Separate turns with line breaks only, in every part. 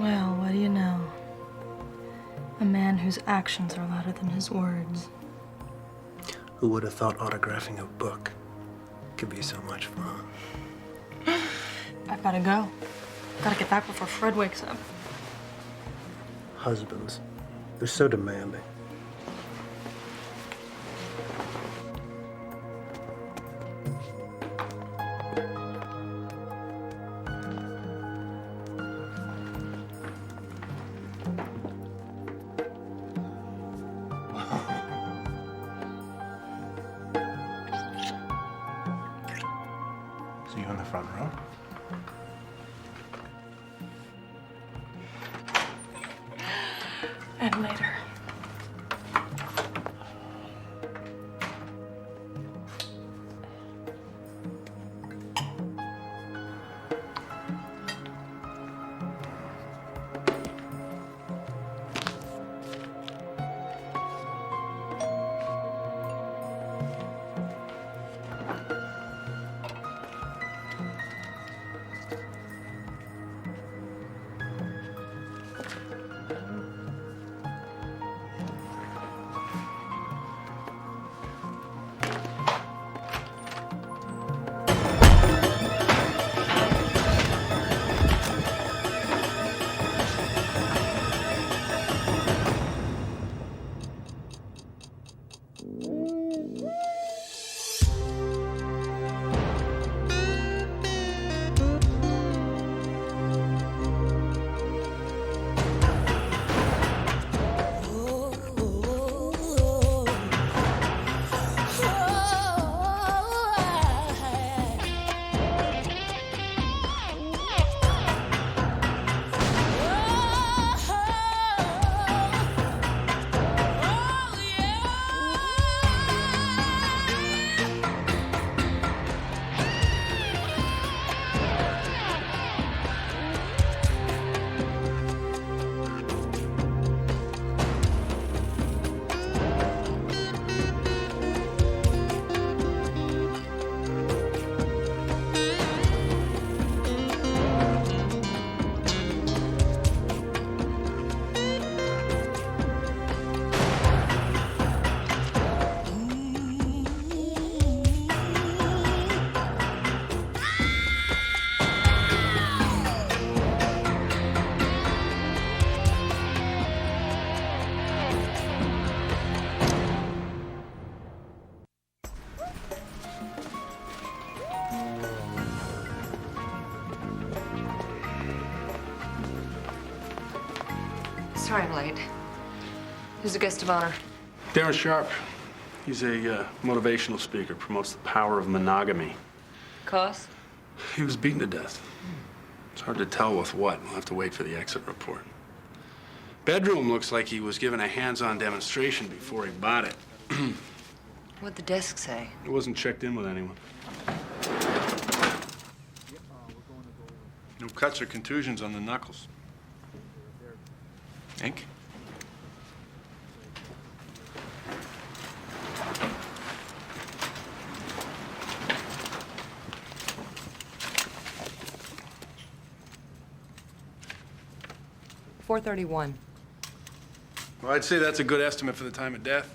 Well, what do you know? A man whose actions are louder than his words.
Who would have thought autographing a book could be so much fun?
I've gotta go. Gotta get back before Fred wakes up.
Husbands, they're so demanding.
See you in the front row.
And later.
Sorry I'm late. Who's the guest of honor?
Darren Sharp. He's a motivational speaker, promotes the power of monogamy.
Cause?
He was beaten to death. It's hard to tell with what. We'll have to wait for the exit report. Bedroom looks like he was given a hands-on demonstration before he bought it.
What'd the desk say?
It wasn't checked in with anyone. No cuts or contusions on the knuckles. Ink?
.431.
Well, I'd say that's a good estimate for the time of death.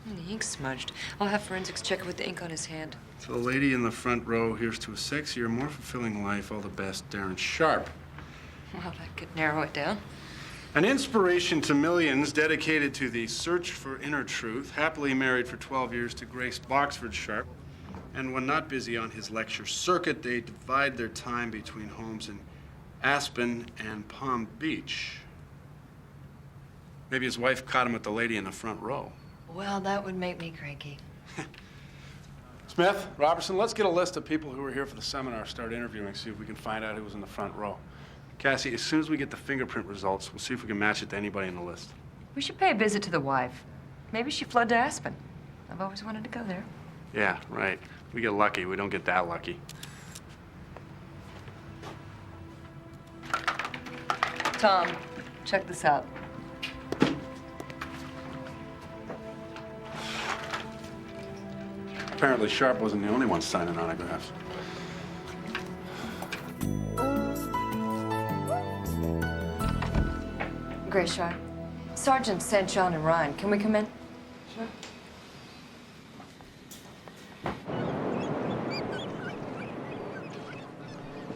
The ink's smudged. I'll have forensics check it with the ink on his hand.
To the lady in the front row, here's to a sexier, more fulfilling life. All the best, Darren Sharp.
Well, that could narrow it down.
An inspiration to millions, dedicated to the search for inner truth, happily married for 12 years to Grace Boxford Sharp. And when not busy on his lecture circuit, they divide their time between homes in Aspen and Palm Beach. Maybe his wife caught him with the lady in the front row.
Well, that would make me cranky.
Smith, Robertson, let's get a list of people who were here for the seminar, start interviewing, see if we can find out who was in the front row. Cassie, as soon as we get the fingerprint results, we'll see if we can match it to anybody in the list.
We should pay a visit to the wife. Maybe she fled to Aspen. I've always wanted to go there.
Yeah, right. We get lucky. We don't get that lucky.
Tom, check this out.
Apparently Sharp wasn't the only one signing autographs.
Grace Sharp. Sergeant St. John and Ryan. Can we come in? Sure.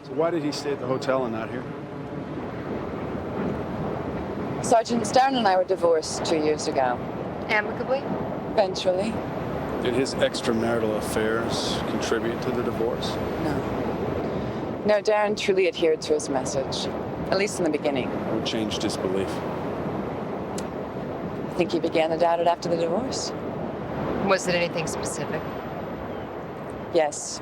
So why did he stay at the hotel and not here?
Sergeant Stern and I were divorced 2 years ago.
Amicably?
Eventually.
Did his extramarital affairs contribute to the divorce?
No. No, Darren truly adhered to his message. At least in the beginning.
What changed his belief?
I think he began to doubt it after the divorce.
Was it anything specific?
Yes.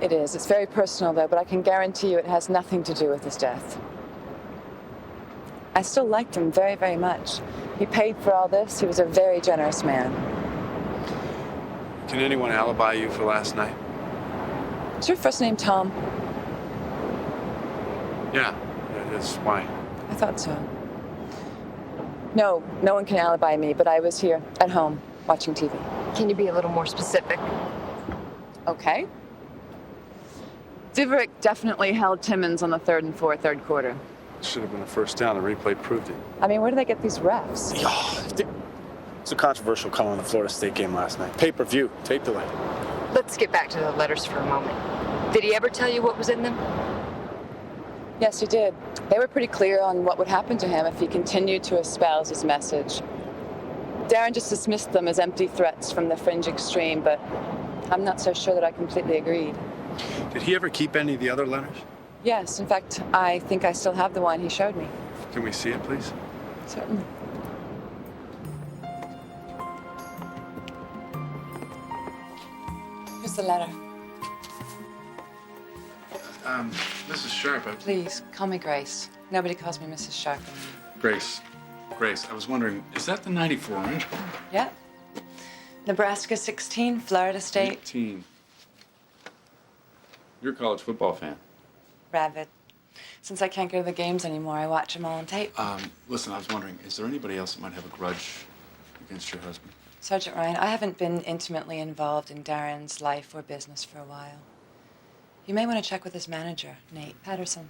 It is. It's very personal, though, but I can guarantee you it has nothing to do with his death. I still liked him very, very much. He paid for all this. He was a very generous man.
Can anyone alibi you for last night?
Is your first name Tom?
Yeah, that's why.
I thought so. No, no one can alibi me, but I was here at home watching TV.
Can you be a little more specific?
Okay. Diverick definitely held Timmons on the third quarter.
Should have been the first down. The replay proved it.
I mean, where do they get these refs?
It's a controversial call in the Florida State game last night. Pay-per-view, tape delay.
Let's get back to the letters for a moment. Did he ever tell you what was in them?
Yes, he did. They were pretty clear on what would happen to him if he continued to espouse his message. Darren just dismissed them as empty threats from the fringe extreme, but I'm not so sure that I completely agreed.
Did he ever keep any of the other letters?
Yes, in fact, I think I still have the one he showed me.
Can we see it, please?
Certainly. Here's the letter.
Mrs. Sharp,
Please, call me Grace. Nobody calls me Mrs. Sharp anymore.
Grace, I was wondering, is that the 94 orange?
Yeah. Nebraska 16, Florida State.
18. You're a college football fan.
Rabid. Since I can't go to the games anymore, I watch them all on tape.
Listen, I was wondering, is there anybody else that might have a grudge against your husband?
Sergeant Ryan, I haven't been intimately involved in Darren's life or business for a while. You may want to check with his manager, Nate Patterson.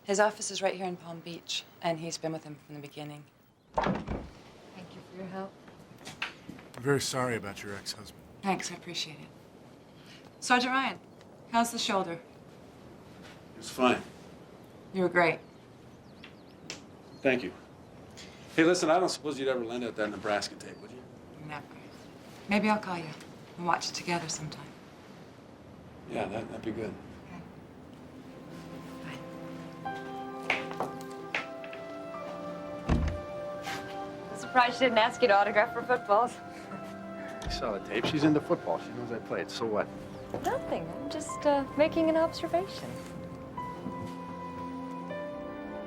His office is right here in Palm Beach, and he's been with him from the beginning.
Thank you for your help.
I'm very sorry about your ex-husband.
Thanks, I appreciate it. Sergeant Ryan, how's the shoulder?
It's fine.
You were great.
Thank you. Hey, listen, I don't suppose you'd ever lend out that Nebraska tape, would you?
Never. Maybe I'll call you and watch it together sometime.
Yeah, that'd be good.
I'm surprised she didn't ask you to autograph her footballs.
You saw the tape. She's into football. She knows I played. So what?
Nothing. I'm just making an observation.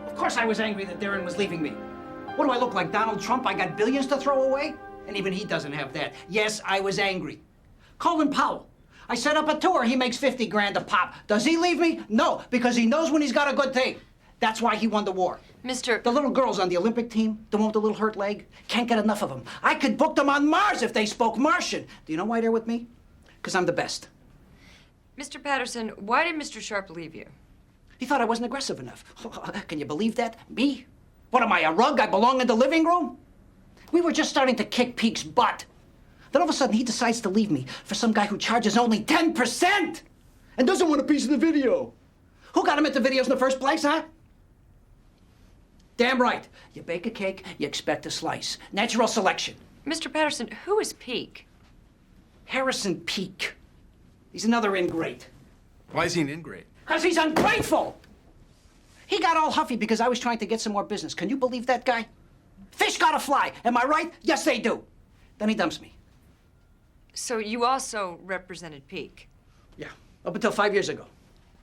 Of course I was angry that Darren was leaving me. What do I look like, Donald Trump? I got billions to throw away? And even he doesn't have that. Yes, I was angry. Colin Powell. I set up a tour. He makes 50 grand a pop. Does he leave me? No, because he knows when he's got a good thing. That's why he won the war.
Mr.
The little girls on the Olympic team, the one with the little hurt leg, can't get enough of them. I could book them on Mars if they spoke Martian. Do you know why they're with me? Because I'm the best.
Mr. Patterson, why did Mr. Sharp leave you?
He thought I wasn't aggressive enough. Can you believe that? Me? What am I, a rug? I belong in the living room? We were just starting to kick Peake's butt. Then all of a sudden he decides to leave me for some guy who charges only 10% and doesn't want a piece of the video. Who got him into videos in the first place, huh? Damn right. You bake a cake, you expect a slice. Natural selection.
Mr. Patterson, who is Peake?
Harrison Peake. He's another ingrate.
Why is he an ingrate?
Because he's ungrateful. He got all huffy because I was trying to get some more business. Can you believe that guy? Fish gotta fly. Am I right? Yes, they do. Then he dumps me.
So you also represented Peake?
Yeah, up until 5 years ago.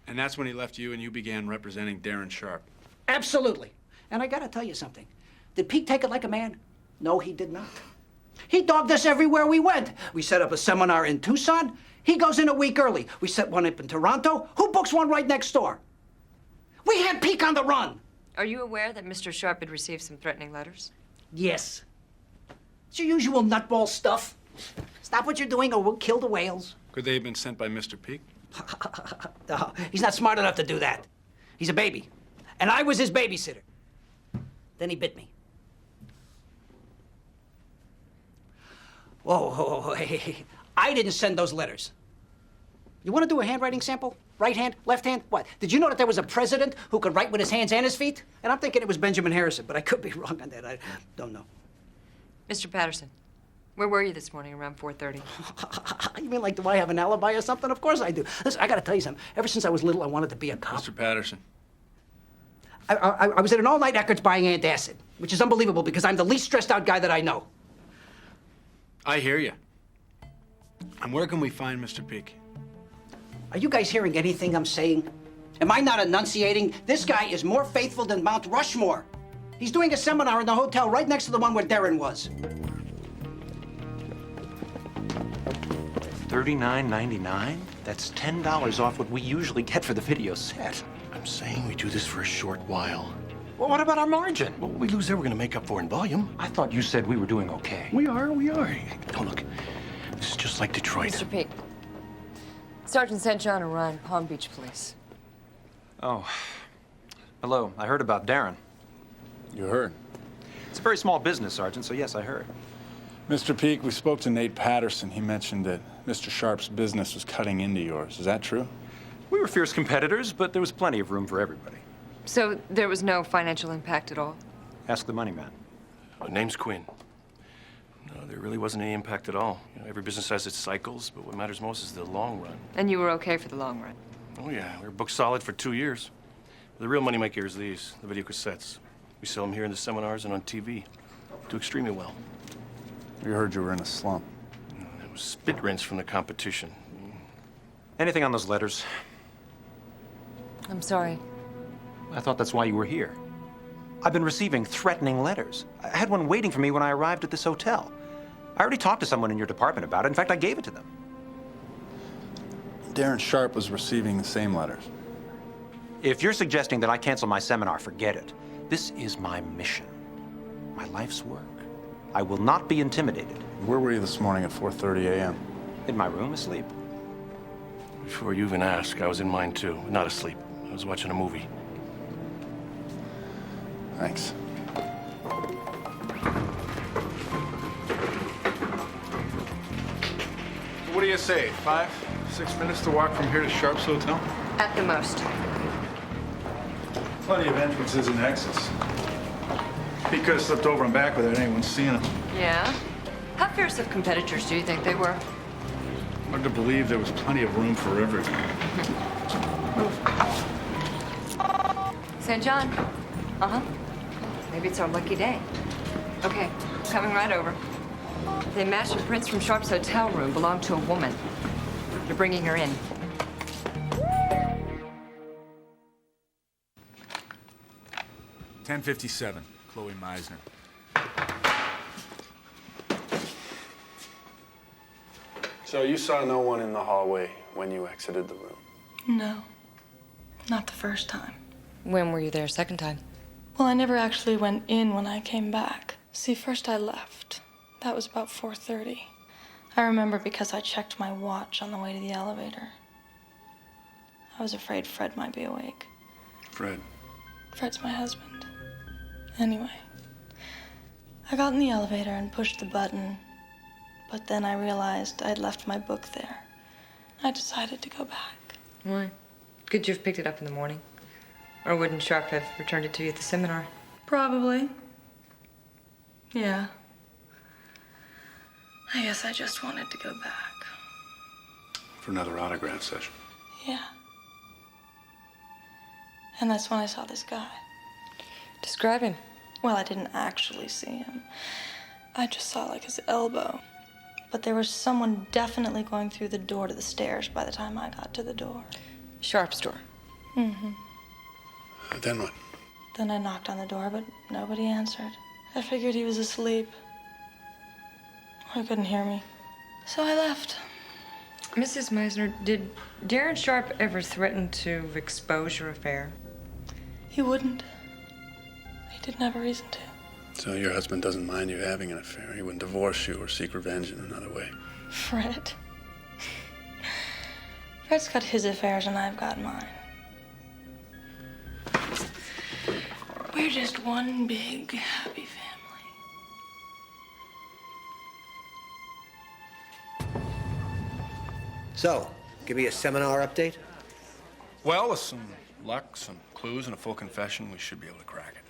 And that's when he left you and you began representing Darren Sharp.
Absolutely. And I gotta tell you something. Did Peake take it like a man? No, he did not. He dogged us everywhere we went. We set up a seminar in Tucson. He goes in a week early. We set one up in Toronto. Who books one right next door? We had Peake on the run.
Are you aware that Mr. Sharp had received some threatening letters?
Yes. It's your usual nutball stuff. Stop what you're doing or we'll kill the whales.
Could they have been sent by Mr. Peake?
No, he's not smart enough to do that. He's a baby. And I was his babysitter. Then he bit me. Whoa, hey. I didn't send those letters. You want to do a handwriting sample? Right hand, left hand? What? Did you know that there was a president who could write with his hands and his feet? And I'm thinking it was Benjamin Harrison, but I could be wrong on that. I don't know.
Mr. Patterson, where were you this morning around 4:30?
You mean like, do I have an alibi or something? Of course I do. Listen, I got to tell you something. Ever since I was little, I wanted to be a cop.
Mr. Patterson.
I was at an all-night Eckerd's buying antacid, which is unbelievable because I'm the least stressed-out guy that I know.
I hear you. And where can we find Mr. Peak?
Are you guys hearing anything I'm saying? Am I not enunciating? This guy is more faithful than Mount Rushmore. He's doing a seminar in the hotel right next to the one where Darren was.
$39.99? That's $10 off what we usually get for the video set.
I'm saying we do this for a short while.
Well, what about our margin?
What we lose there, we're gonna make up for in volume.
I thought you said we were doing okay.
We are. Oh, look, this is just like Detroit.
Mr. Peak, Sergeant St. John Orion, Palm Beach Police.
Oh. Hello. I heard about Darren.
You heard.
It's a very small business, Sergeant, so yes, I heard.
Mr. Peak, we spoke to Nate Patterson. He mentioned that Mr. Sharp's business was cutting into yours. Is that true?
We were fierce competitors, but there was plenty of room for everybody.
So there was no financial impact at all?
Ask the money man.
Name's Quinn. No, there really wasn't any impact at all. You know, every business has its cycles, but what matters most is the long run.
And you were okay for the long run?
Oh, yeah. We were booked solid for 2 years. The real moneymaker is these, the video cassettes. We sell them here in the seminars and on TV. Do extremely well.
We heard you were in a slump.
It was spit rinse from the competition.
Anything on those letters?
I'm sorry.
I thought that's why you were here. I've been receiving threatening letters. I had one waiting for me when I arrived at this hotel. I already talked to someone in your department about it. In fact, I gave it to them.
Darren Sharp was receiving the same letters.
If you're suggesting that I cancel my seminar, forget it. This is my mission, my life's work. I will not be intimidated.
Where were you this morning at 4:30 a.m.?
In my room, asleep.
Before you even ask, I was in mine too. Not asleep. I was watching a movie.
Thanks. What do you say? 5, 6 minutes to walk from here to Sharp's hotel?
At the most.
Plenty of entrances and exits. He could have slipped over and back without anyone seeing him.
Yeah? How fierce of competitors do you think they were?
Hard to believe there was plenty of room for everyone.
St. John? Uh-huh. Maybe it's our lucky day. Okay, coming right over. They matched the prints from Sharp's hotel room belonged to a woman. You're bringing her in.
$10.57, Chloe Meisner.
So you saw no one in the hallway when you exited the room?
No, not the first time.
When were you there second time?
Well, I never actually went in when I came back. See, first I left. That was about 4:30. I remember because I checked my watch on the way to the elevator. I was afraid Fred might be awake.
Fred?
Fred's my husband. Anyway, I got in the elevator and pushed the button, but then I realized I'd left my book there. I decided to go back.
Why? Could you have picked it up in the morning? Or wouldn't Sharp have returned it to you at the seminar?
Probably. Yeah. I guess I just wanted to go back.
For another autograph session?
Yeah. And that's when I saw this guy.
Describe him.
Well, I didn't actually see him. I just saw, like, his elbow. But there was someone definitely going through the door to the stairs by the time I got to the door.
Sharp's door.
Mm-hmm.
Then what?
Then I knocked on the door, but nobody answered. I figured he was asleep. Or he couldn't hear me. So I left.
Mrs. Meisner, did Darren Sharp ever threaten to expose your affair?
He wouldn't. He didn't have a reason to.
So your husband doesn't mind you having an affair? He wouldn't divorce you or seek revenge in another way?
Fred? Fred's got his affairs and I've got mine. We're just one big happy family.
So, give me a seminar update?
Well, with some luck, some clues, and a full confession, we should be able to crack it.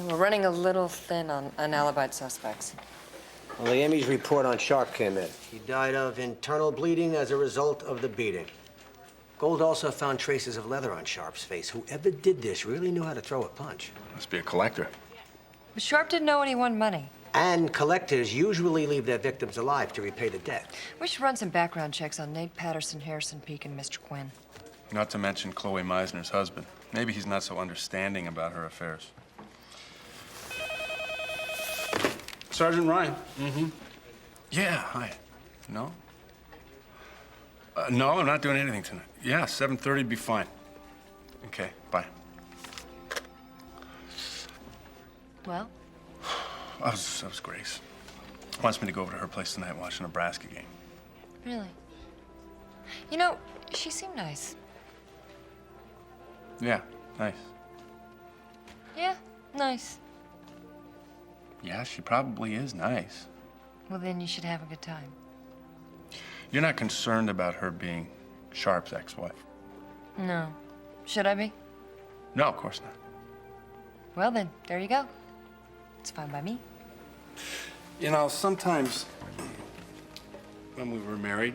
We're running a little thin on unalibied suspects.
Well, the ME's report on Sharp came in. He died of internal bleeding as a result of the beating. Gold also found traces of leather on Sharp's face. Whoever did this really knew how to throw a punch.
Must be a collector.
But Sharp didn't know when he won money.
And collectors usually leave their victims alive to repay the debt.
We should run some background checks on Nate Patterson, Harrison Peak, and Mr. Quinn.
Not to mention Chloe Meisner's husband. Maybe he's not so understanding about her affairs. Sergeant Ryan. Mm-hmm. Yeah, hi. No? No, I'm not doing anything tonight. Yeah, 7:30 be fine. Okay, bye.
Well?
That was Grace. Wants me to go over to her place tonight and watch a Nebraska game.
Really? You know, she seemed nice.
Yeah, nice.
Yeah, nice.
Yeah, she probably is nice.
Well, then you should have a good time.
You're not concerned about her being Sharp's ex-wife?
No. Should I be?
No, of course not.
Well, then, there you go. It's fine by me.
You know, sometimes when we were married,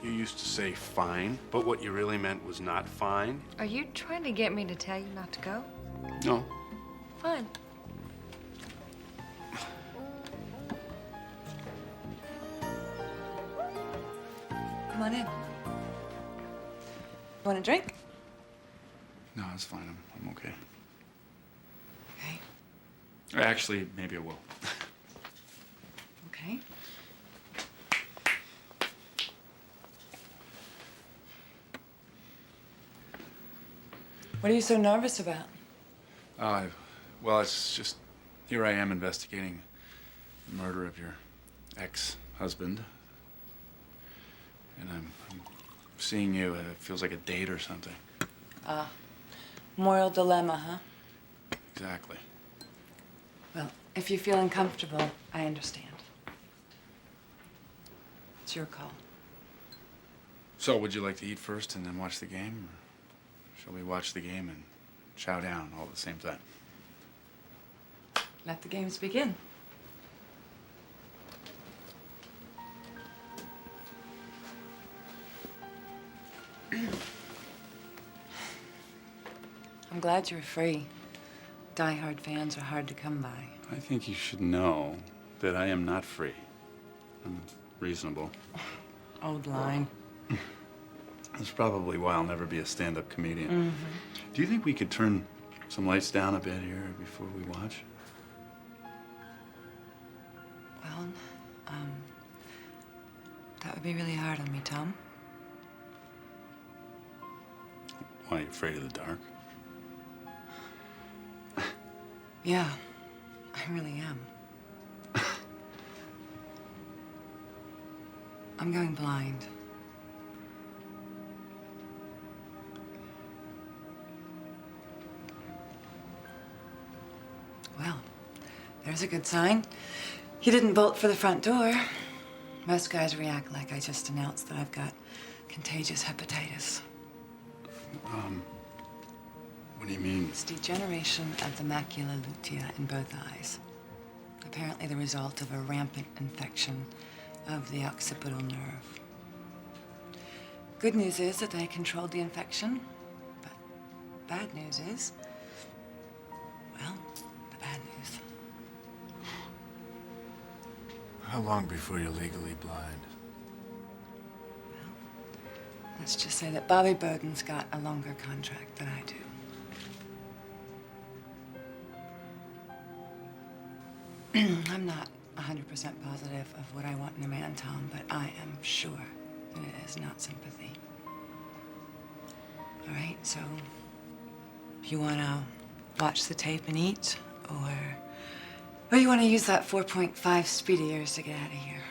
you used to say fine, but what you really meant was not fine.
Are you trying to get me to tell you not to go?
No.
Fine.
Come on in. Want a drink?
No, it's fine. I'm okay.
Okay.
Actually, maybe I will.
Okay. What are you so nervous about?
Well, it's just, here I am investigating the murder of your ex-husband. And I'm seeing you, it feels like a date or something.
Moral dilemma, huh?
Exactly.
Well, if you feel uncomfortable, I understand. It's your call.
So, would you like to eat first and then watch the game? Or shall we watch the game and chow down all at the same time?
Let the games begin. I'm glad you're free. Die-hard fans are hard to come by.
I think you should know that I am not free. I'm reasonable.
Old line.
That's probably why I'll never be a stand-up comedian.
Mm-hmm.
Do you think we could turn some lights down a bit here before we watch?
Well, that would be really hard on me, Tom.
Why, are you afraid of the dark?
Yeah, I really am. I'm going blind. Well, there's a good sign. He didn't bolt for the front door. Most guys react like I just announced that I've got contagious hepatitis.
What do you mean?
It's degeneration of the macula lutea in both eyes. Apparently the result of a rampant infection of the occipital nerve. Good news is that they controlled the infection, but bad news is, well, the bad news.
How long before you're legally blind?
Let's just say that Bobby Bowden's got a longer contract than I do. I'm not 100% positive of what I want in a man, Tom, but I am sure that it is not sympathy. All right, so if you want to watch the tape and eat, or you want to use that 4.5 speed of yours to get out of here.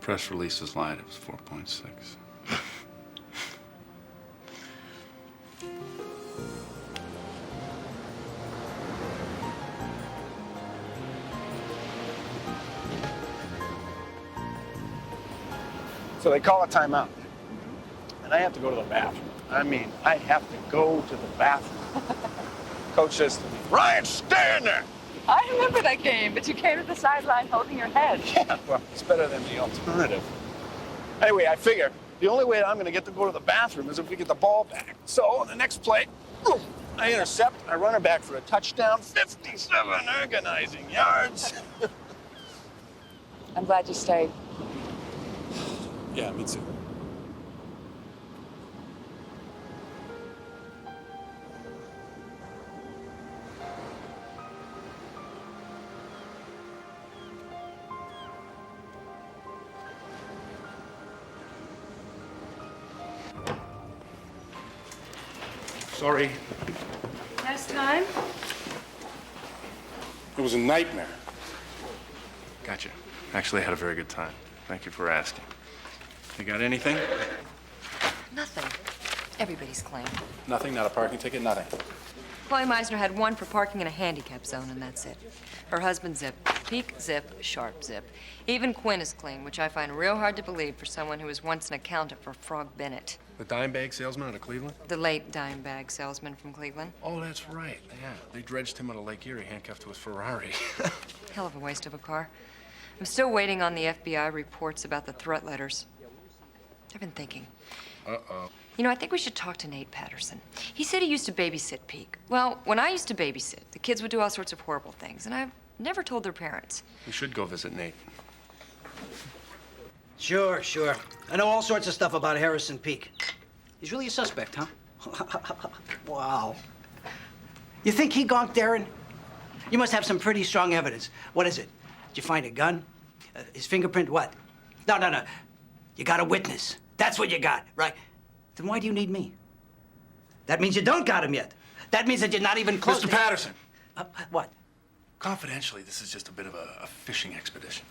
Press releases lied. It was 4.6.
So they call a timeout. And I have to go to the bathroom. I mean, I have to go to the bathroom. Coach says to me, Ryan, stay in there.
I remember that game, but you came to the sideline holding your head.
Yeah, well, it's better than the alternative. Anyway, I figure the only way I'm going to get to go to the bathroom is if we get the ball back. So on the next play, I intercept, I run her back for a touchdown, 57 organizing yards.
I'm glad you stayed.
Yeah, me too.
Sorry.
Nice time?
It was a nightmare.
Gotcha. Actually, I had a very good time. Thank you for asking. You got anything?
Nothing. Everybody's clean.
Nothing? Not a parking ticket? Nothing?
Chloe Meisner had one for parking in a handicap zone, and that's it. Her husband zip. Peak zip, sharp zip. Even Quinn is clean, which I find real hard to believe for someone who was once an accountant for Frog Bennett.
The dime bag salesman out of Cleveland?
The late dime bag salesman from Cleveland.
Oh, that's right. Yeah, they dredged him out of Lake Erie, handcuffed to his Ferrari.
Hell of a waste of a car. I'm still waiting on the FBI reports about the threat letters. I've been thinking.
Uh-oh.
You know, I think we should talk to Nate Patterson. He said he used to babysit Peak. Well, when I used to babysit, the kids would do all sorts of horrible things, and I've never told their parents.
We should go visit Nate.
Sure, sure. I know all sorts of stuff about Harrison Peak. He's really a suspect, huh? Wow. You think he gonked Darren? You must have some pretty strong evidence. What is it? Did you find a gun? His fingerprint, what? No. You got a witness. That's what you got, right? Then why do you need me? That means you don't got him yet. That means that you're not even close
Mr. Patterson!
What?
Confidentially, this is just a bit of a fishing expedition.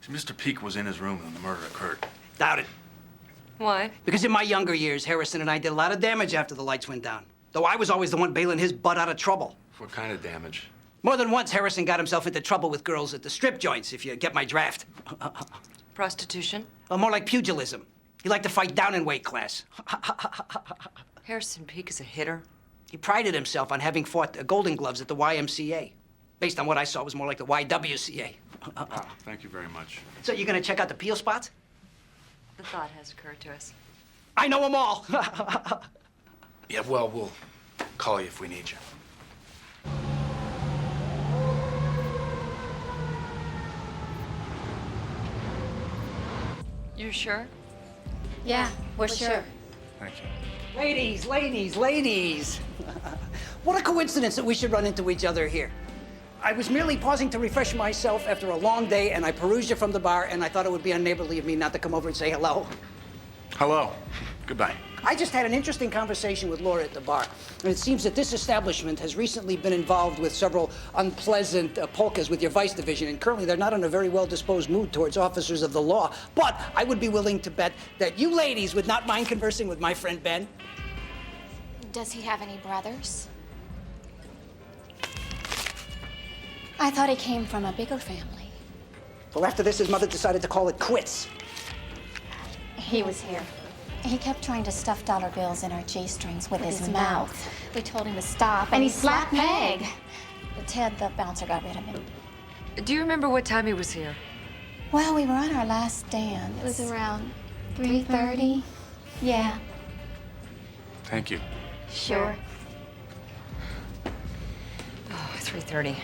See, Mr. Peak was in his room when the murder occurred.
Doubt it.
Why?
Because in my younger years, Harrison and I did a lot of damage after the lights went down. Though I was always the one bailing his butt out of trouble.
What kind of damage?
More than once, Harrison got himself into trouble with girls at the strip joints, if you get my draft.
Prostitution?
More like pugilism. He liked to fight down in weight class.
Harrison Peak is a hitter.
He prided himself on having fought Golden Gloves at the YMCA. Based on what I saw, it was more like the YWCA.
Thank you very much.
So you gonna check out the peel spots?
The thought has occurred to us.
I know them all.
Yeah, well, we'll call you if we need you.
You sure?
Yeah, we're sure.
Thank you.
Ladies. What a coincidence that we should run into each other here. I was merely pausing to refresh myself after a long day, and I perused you from the bar, and I thought it would be unneighborly of me not to come over and say hello.
Hello. Goodbye.
I just had an interesting conversation with Laura at the bar, and it seems that this establishment has recently been involved with several unpleasant polkas with your vice division, and currently they're not in a very well-disposed mood towards officers of the law. But I would be willing to bet that you ladies would not mind conversing with my friend Ben.
Does he have any brothers? I thought he came from a bigger family.
Well, after this, his mother decided to call it quits.
He was here. He kept trying to stuff dollar bills in our G-strings with his mouth. We told him to stop, and he slapped Meg. But Ted, the bouncer, got rid of him.
Do you remember what time he was here?
Well, we were on our last dance. It was around 3:30. Yeah.
Thank you.
Sure.
Oh, 3:30.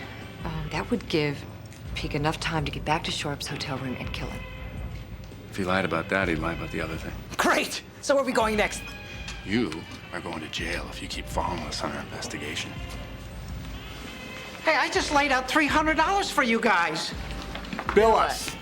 That would give Peak enough time to get back to Sharp's hotel room and kill him.
If he lied about that, he'd lie about the other thing.
Great! So where are we going next?
You are going to jail if you keep following us on our investigation.
Hey, I just laid out $300 for you guys.
Bill us.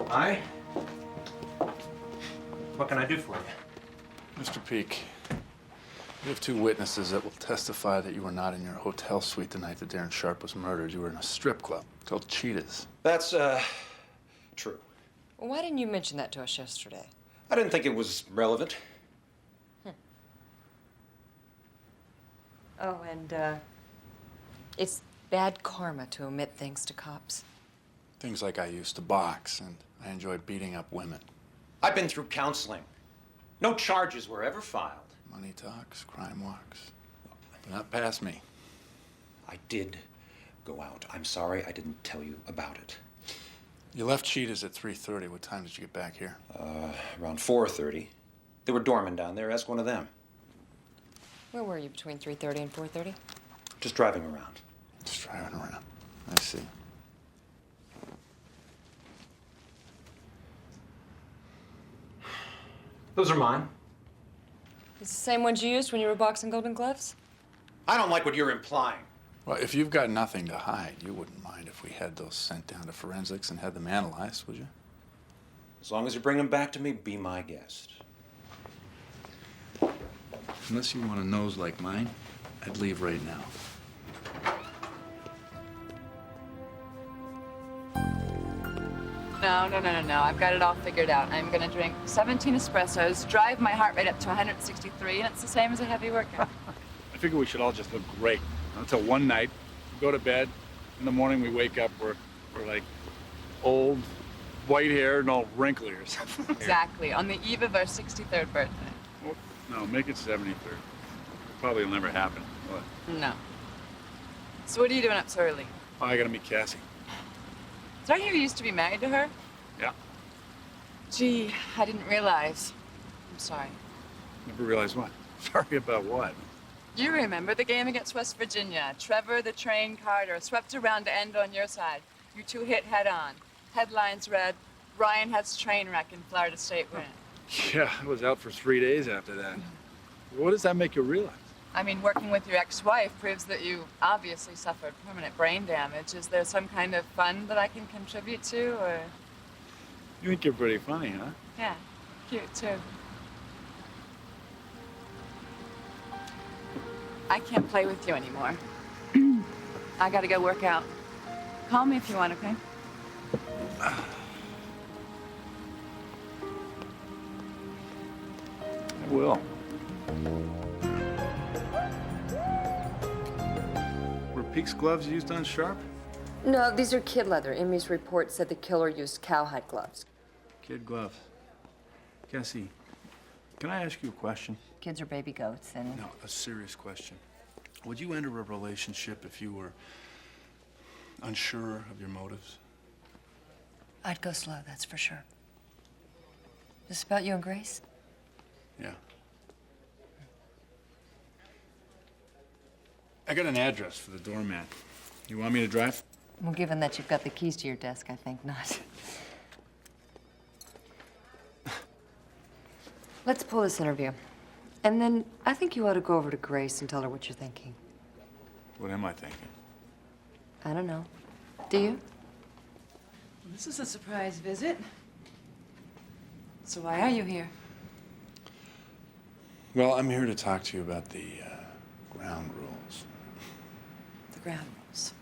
Hi. What can I do for you?
Mr. Peak, we have 2 witnesses that will testify that you were not in your hotel suite the night that Darren Sharp was murdered. You were in a strip club called Cheetahs.
That's, true.
Well, why didn't you mention that to us yesterday?
I didn't think it was relevant.
Oh, and, it's bad karma to omit things to cops.
Things like I used to box, and I enjoy beating up women.
I've been through counseling. No charges were ever filed.
Money talks, crime walks. But not past me.
I did go out. I'm sorry I didn't tell you about it.
You left Cheetahs at 3:30. What time did you get back here?
Around 4:30. They were dorming down there. Ask one of them.
Where were you between 3:30 and 4:30?
Just driving around.
Just driving around. I see.
Those are mine.
It's the same ones you used when you were boxing Golden Gloves?
I don't like what you're implying.
Well, if you've got nothing to hide, you wouldn't mind if we had those sent down to forensics and had them analyzed, would you?
As long as you bring them back to me, be my guest.
Unless you want a nose like mine, I'd leave right now.
No. I've got it all figured out. I'm gonna drink 17 espressos, drive my heart rate up to 163, and it's the same as a heavy workout.
I figure we should all just look great until one night, go to bed, in the morning we wake up, we're like old, white-haired and all wrinkly or something.
Exactly, on the eve of our 63rd birthday.
Well, no, make it 73rd. Probably will never happen. What?
No. So what are you doing up so early?
Oh, I gotta meet Cassie.
Don't you used to be married to her?
Yeah.
Gee, I didn't realize. I'm sorry.
Never realized what. Sorry about what?
You remember the game against West Virginia. Trevor the Train Carter swept around to end on your side. You 2 hit head on. Headlines read, Ryan has train wreck in Florida State win.
Yeah, I was out for 3 days after that. What does that make you realize?
I mean, working with your ex-wife proves that you obviously suffered permanent brain damage. Is there some kind of fund that I can contribute to, or?
You think you're pretty funny, huh?
Yeah, cute too. I can't play with you anymore. I gotta go work out. Call me if you want, okay?
I will. Were Peak's gloves used on Sharp?
No, these are kid leather. Amy's report said the killer used cowhide gloves.
Kid gloves. Cassie, can I ask you a question?
Kids are baby goats, and...
No, a serious question. Would you enter a relationship if you were unsure of your motives?
I'd go slow, that's for sure. Is this about you and Grace?
Yeah. I got an address for the doormat. You want me to drive?
Well, given that you've got the keys to your desk, I think not. Let's pull this interview. And then I think you ought to go over to Grace and tell her what you're thinking.
What am I thinking?
I don't know. Do you?
This is a surprise visit. So why are you here?
Well, I'm here to talk to you about the ground rules.
The ground rules.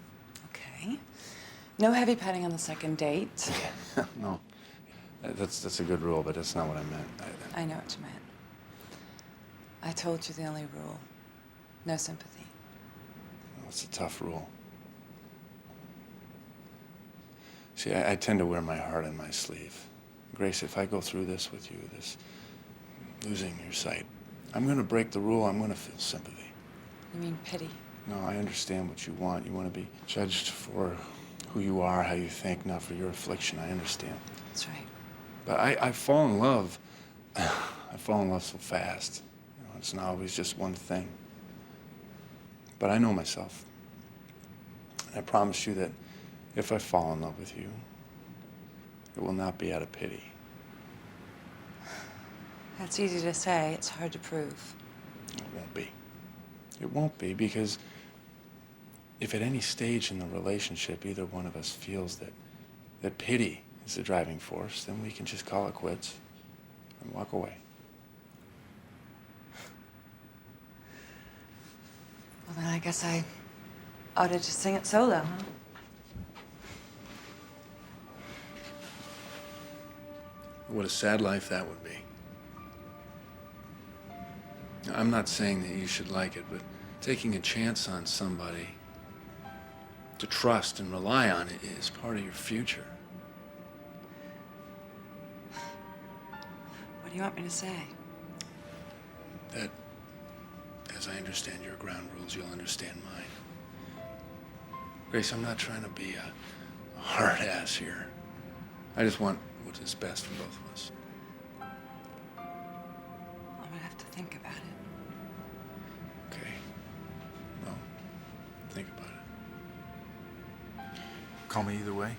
Okay. No heavy petting on the second date.
No, that's a good rule, but that's not what I meant.
I know what you meant. I told you the only rule. No sympathy.
Well, it's a tough rule. See, I tend to wear my heart on my sleeve. Grace, if I go through this with you, this losing your sight, I'm going to break the rule. I'm going to feel sympathy.
You mean pity?
No, I understand what you want. You want to be judged for who you are, how you think, not for your affliction. I understand.
That's right.
But I fall in love. I fall in love so fast. You know, it's not always just one thing. But I know myself. I promise you that if I fall in love with you, it will not be out of pity.
That's easy to say. It's hard to prove.
It won't be. It won't be because if at any stage in the relationship either one of us feels that that pity is the driving force, then we can just call it quits and walk away.
Well, then I guess I ought to just sing it solo, huh?
What a sad life that would be. I'm not saying that you should like it, but taking a chance on somebody to trust and rely on it is part of your future.
What do you want me to say?
That, as I understand your ground rules, you'll understand mine. Grace, I'm not trying to be a hard ass here. I just want what is best for both of us.
I'm gonna have to think about it.
Okay. Well, think about it.
Call me either way.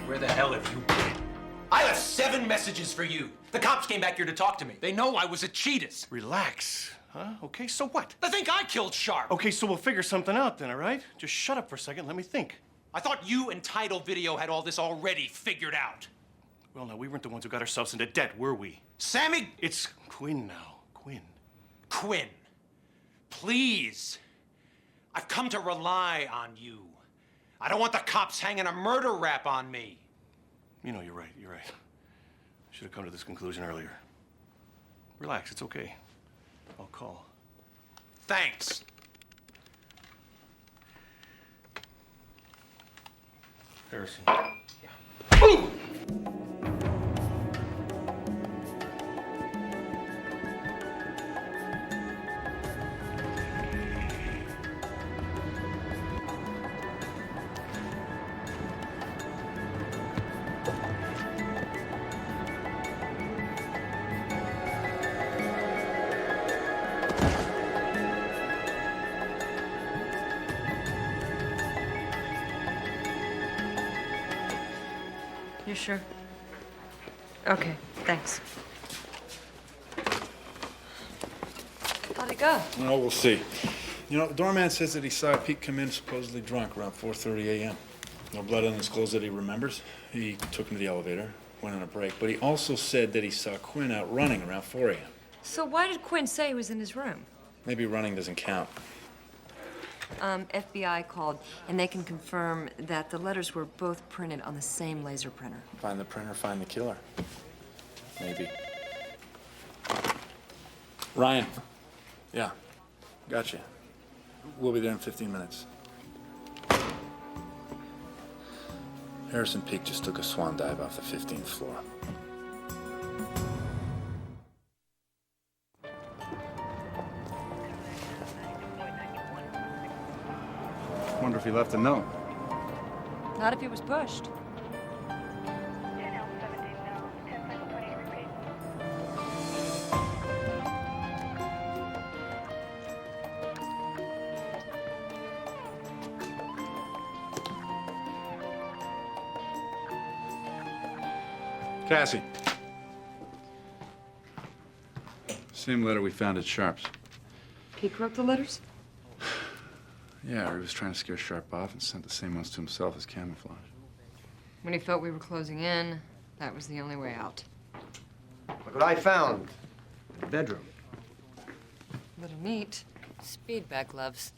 Where the hell have you been? I left 7 messages for you. The cops came back here to talk to me. They know I was a Cheetahs.
Relax, huh? Okay, so what?
They think I killed Sharp.
Okay, so we'll figure something out then, all right? Just shut up for a second, let me think.
I thought you and Title Video had all this already figured out.
Well, no, we weren't the ones who got ourselves into debt, were we?
Sammy!
It's Quinn now, Quinn.
Quinn, please. I've come to rely on you. I don't want the cops hanging a murder rap on me.
You know, you're right, you're right. Should have come to this conclusion earlier. Relax, it's okay. I'll call.
Thanks.
Harrison.
You sure? Okay, thanks. How'd it go?
No, we'll see. You know, the doorman says that he saw Pete come in supposedly drunk around 4:30 a.m. No blood on his clothes that he remembers. He took him to the elevator, went on a break, but he also said that he saw Quinn out running around 4 a.m.
So why did Quinn say he was in his room?
Maybe running doesn't count.
FBI called, and they can confirm that the letters were both printed on the same laser printer.
Find the printer, find the killer. Maybe. Ryan. Yeah. Gotcha. We'll be there in 15 minutes. Harrison Peak just took a swan dive off the 15th floor.
Wonder if he left a note.
Not if he was pushed.
Cassie. Same letter we found at Sharp's.
Peek wrote the letters?
Yeah, he was trying to scare Sharp off and sent the same ones to himself as camouflage.
When he felt we were closing in, that was the only way out.
Look what I found in the bedroom.
Little neat. Speedback gloves.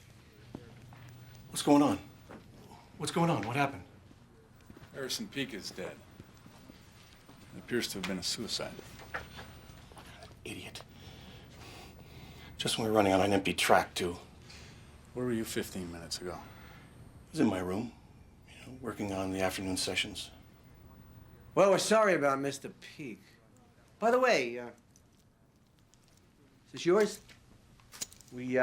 What's going on? What's going on? What happened?
Harrison Peak is dead. It appears to have been a suicide.
Idiot. Just when we were running on an empty track, too.
Where were you 15 minutes ago?
I was in my room, working on the afternoon sessions.
Well, we're sorry about Mr. Peak. By the way, is this yours? We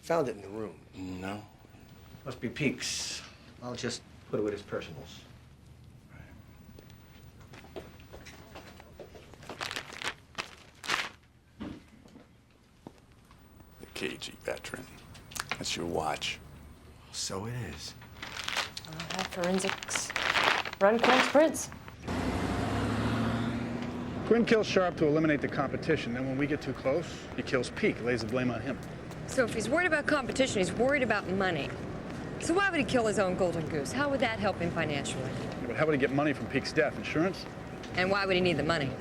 found it in the room.
No.
Must be Peak's. I'll just put it with his personals.
The cagey, veteran. That's your watch.
So it is.
I'll have forensics run Quinn's prints.
Quinn kills Sharp to eliminate the competition. Then when we get too close, he kills Peak, lays the blame on him.
So if he's worried about competition, he's worried about money. So why would he kill his own golden goose? How would that help him financially?
Yeah, but how would he get money from Peak's death? Insurance?
And why would he need the money?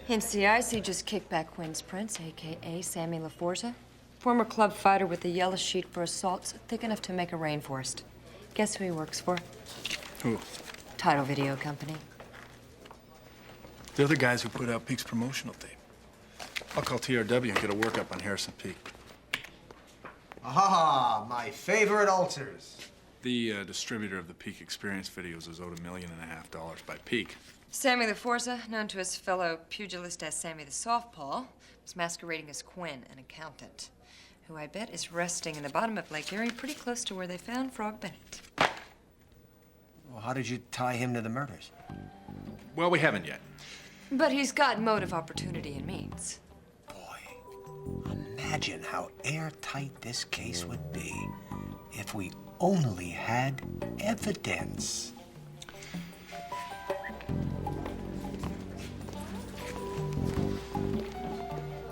MCIC just kicked back Quinn's prince, a.k.a. Sammy LaForza. Former club fighter with the yellow sheet for assaults thick enough to make a rainforest. Guess who he works for?
Who?
Title Video Company.
They're the guys who put out Peak's promotional tape. I'll call TRW and get a workup on Harrison Peak.
Ah, my favorite ulcers.
The distributor of the Peak Experience videos is owed $1.5 million by Peak.
Sammy LaForza, known to his fellow pugilist as Sammy the Softpaw, was masquerading as Quinn, an accountant, who I bet is resting in the bottom of Lake Erie pretty close to where they found Frog Bennett.
Well, how did you tie him to the murders?
Well, we haven't yet.
But he's got motive, opportunity, and means.
Imagine how airtight this case would be if we only had evidence.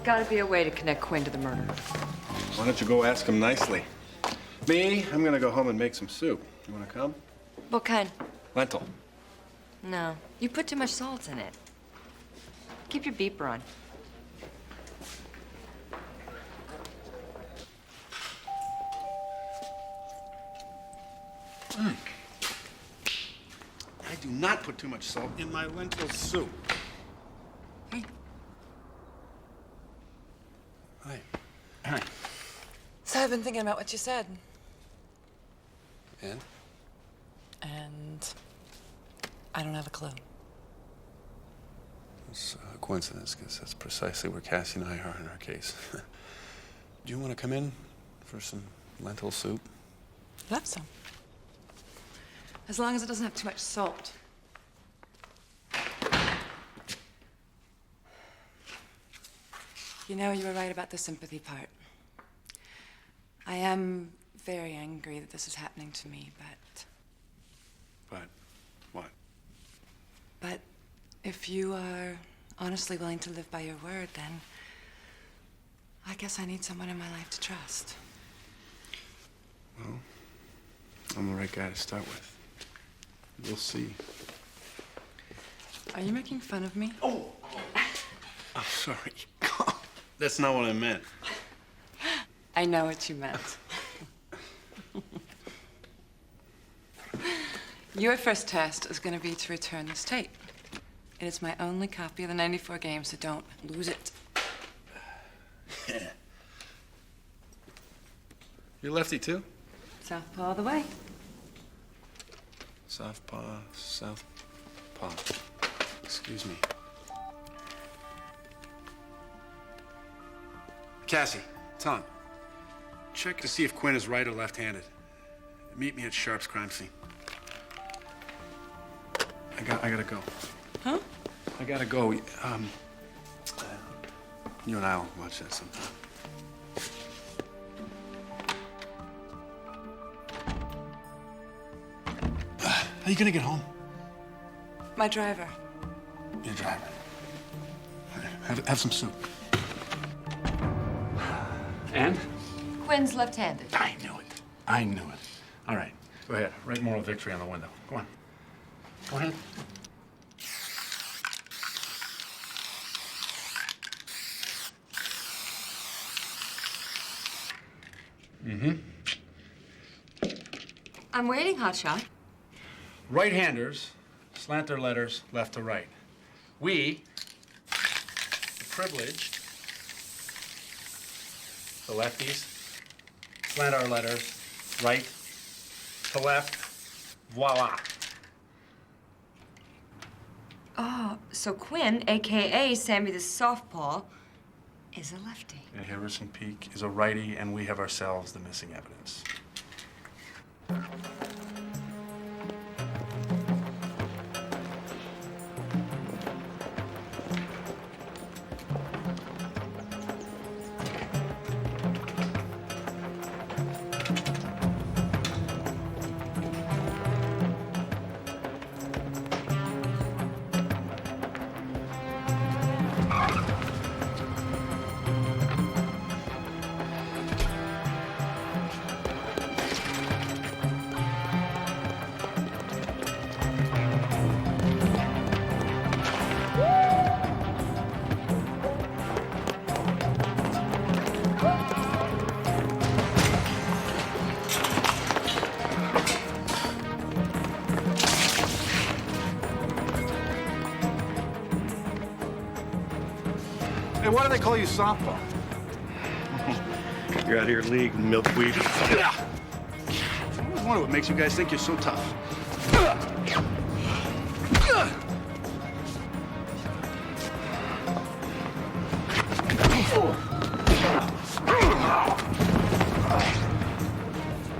Gotta be a way to connect Quinn to the murder.
Why don't you go ask him nicely? Me, I'm gonna go home and make some soup. You wanna come?
What kind?
Lentil.
No, you put too much salt in it. Keep your beeper on.
I do not put too much salt in my lentil soup.
Hey.
Hi. Hi.
So I've been thinking about what you said.
And?
And I don't have a clue.
It's a coincidence, because that's precisely where Cassie and I are in our case. Do you want to come in for some lentil soup?
I'd love some. As long as it doesn't have too much salt. You know, you were right about the sympathy part. I am very angry that this is happening to me, but...
But what?
But if you are honestly willing to live by your word, then I guess I need someone in my life to trust.
Well, I'm the right guy to start with. We'll see.
Are you making fun of me?
Oh! I'm sorry. That's not what I meant.
I know what you meant. Your first test is going to be to return this tape. It is my only copy of the 94 games, so don't lose it.
You're lefty, too?
Southpaw all the way.
Southpaw. Excuse me. Cassie, Tom, check to see if Quinn is right or left-handed. Meet me at Sharp's crime scene. I gotta go.
Huh?
I gotta go. You and I'll watch that sometime. How are you gonna get home?
My driver.
Your driver. Have some soup. And?
Quinn's left-handed.
I knew it. I knew it. All right. Go ahead. Write moral victory on the window. Go on. Go ahead. Mm-hmm.
I'm waiting, hotshot.
Right-handers slant their letters left to right. We, the privileged, the lefties, slant our letters right to left. Voila.
Oh, so Quinn, a.k.a. Sammy the Softpaw, is a lefty.
And Harrison Peak is a righty, and we have ourselves the missing evidence.
Hey, why do they call you softball?
You're out here league milkweed.
I always wonder what makes you guys think you're so tough.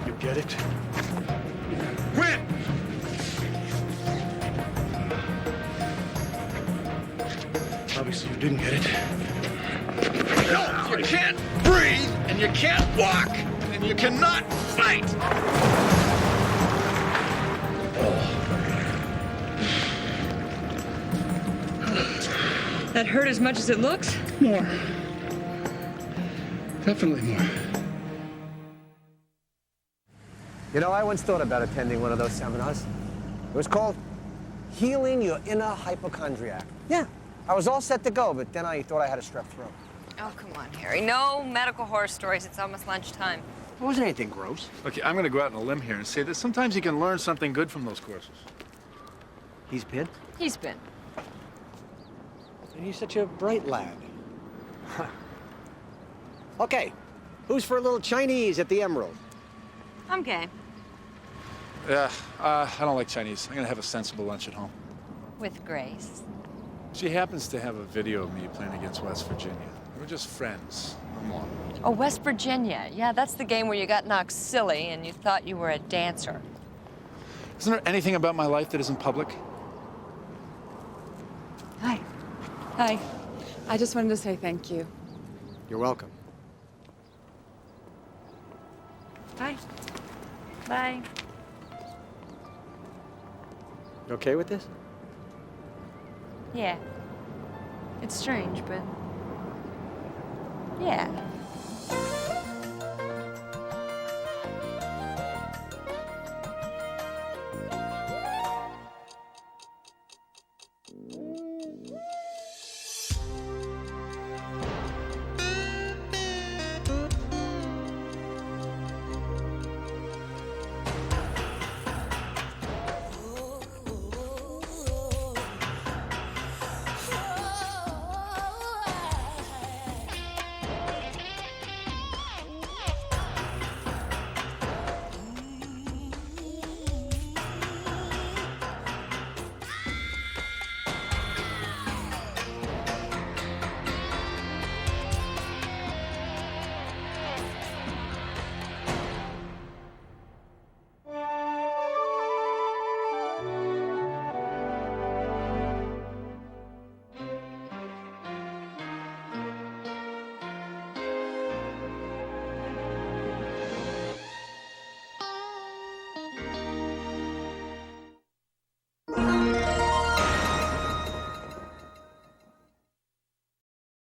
You get it? Quit! Obviously, you didn't get it. No, you can't breathe, and you can't walk, and you cannot fight.
That hurt as much as it looks?
More. Definitely more.
You know, I once thought about attending one of those seminars. It was called Healing Your Inner Hypochondriac. Yeah, I was all set to go, but then I thought I had a strep throat.
Oh, come on, Harry. No medical horror stories. It's almost lunchtime.
It wasn't anything gross.
Okay, I'm gonna go out on a limb here and say that sometimes you can learn something good from those courses.
He's been?
He's been.
And he's such a bright lad. Okay, who's for a little Chinese at the Emerald?
I'm game.
Yeah, I don't like Chinese. I'm gonna have a sensible lunch at home.
With Grace.
She happens to have a video of me playing against West Virginia. We're just friends, no more.
Oh, West Virginia. Yeah, that's the game where you got knocked silly and you thought you were a dancer.
Isn't there anything about my life that isn't public?
Hi.
Hi.
I just wanted to say thank you.
You're welcome.
Bye. Bye.
You okay with this?
Yeah. It's strange, but... yeah.